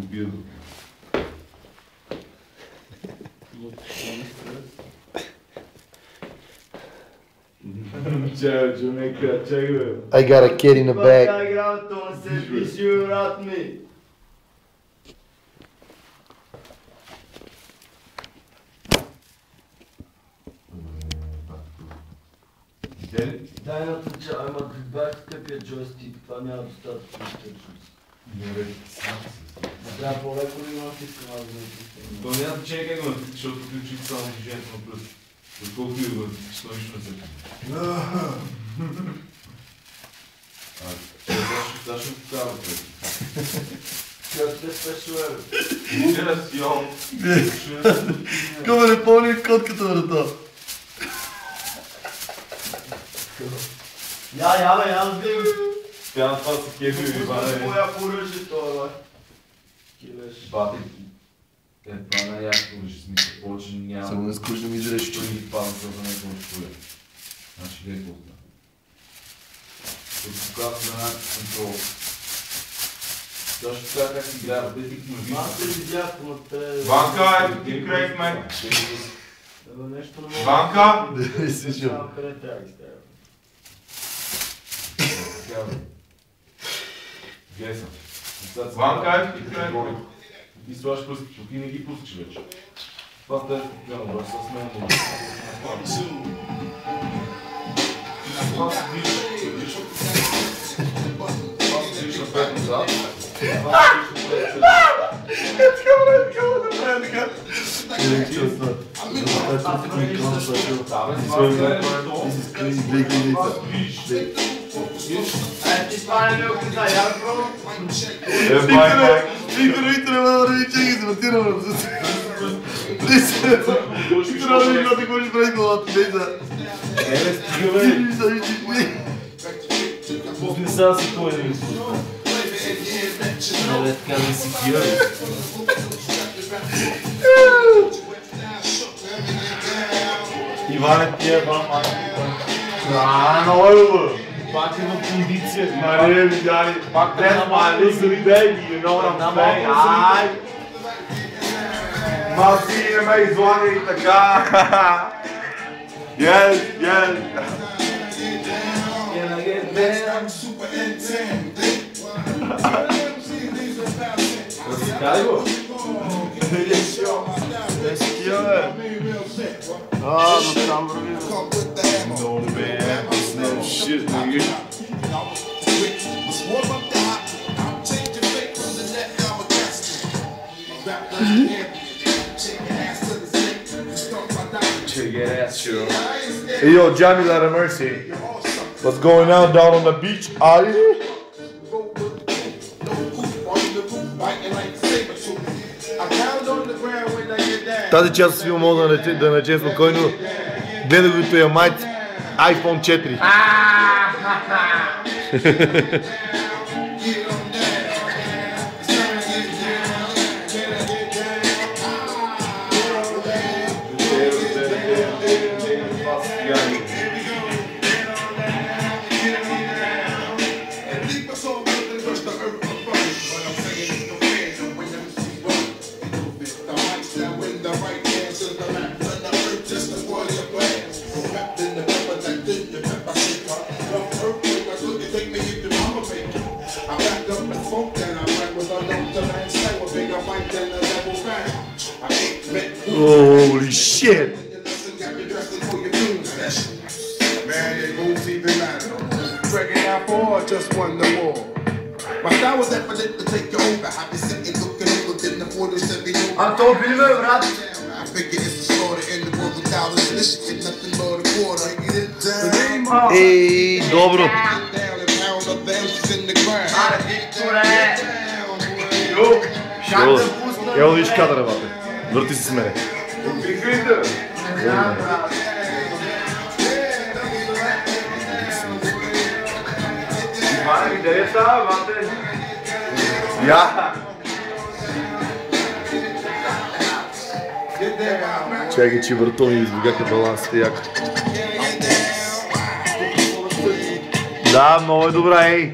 убия. Чакай. I got a kid in the back. Дай на тъча, ама бях скъпия джойстик, това няма достатъчно тъчност. Трябва по-леко ли има натискам, аз да не натискам. То няма значение как го натискаш, защото включих само движението на пръст. Отколкото и да го натискаш, то нищо не се включи. Защо такава пръст? Как те спешуе? Инженасион. Кога не помни котката врата. Я бе, бил. Спяна това са кефи и бане. Моя поръжи това, бе. Килеш. Бати. Това най-яко ще смисъл. Повече няма. Само не скучно ми изреш, че Той ги пада за да не може чуя. Значи гледай какво става. Като показва за някакъв контрол. Точно така как играе, да ти кнуги. Аз те видях, но те... Банка, ето ти крейг мен. Нещо не мога. Банка! Не си шо. Къде трябва ги става? Гледай съм. Банка, ето ти крейг мен. Ти слагаш пръстите, тук и не ги пускаш вече. Това сте спокойно, брат, с мен му. Това се движиш, това се движиш напред назад. Това се движиш напред. Ти това не ми оказа, я пробвам. Виктор, не мога да ви чеки, зматираме. Трябва да ви гледа какво ще прави главата. Стига бе! Пусни сега си той да ми слуша. Не, така не си кира. Иване, ти е бам, много е бе! Пак има кондиция, Мария видяли. Пак не намали, завидай ги, you know what I'm saying? Ай! Маси, не ме излага и така! Yes, yes! Кай го? Еския, бе. До там върви. No man, it's no shit, nigga. Check your ass, sure. Hey yo, Johnny Lot of Mercy. What's going on down on the beach? Тази част си мога да начем спокойно. Гледа го и мать iPhone 4. Holy shit! Just won the war. My style was effortless to take you over. I've been sitting looking over in the 47. Антон, били ме, брат! I figure it's a slaughter in the world of thousands. This shit nothing more than quarter. Get it done. Ей, добро! Down and pound of them in the ground. Аре, Викторе! Ело, ело виж кадъра, бате. Върти се с мене. Викрите! Иване, къде става, бате? Я! Чакай, че върто ми избегаха балансите яко. Да, много е добра, ей!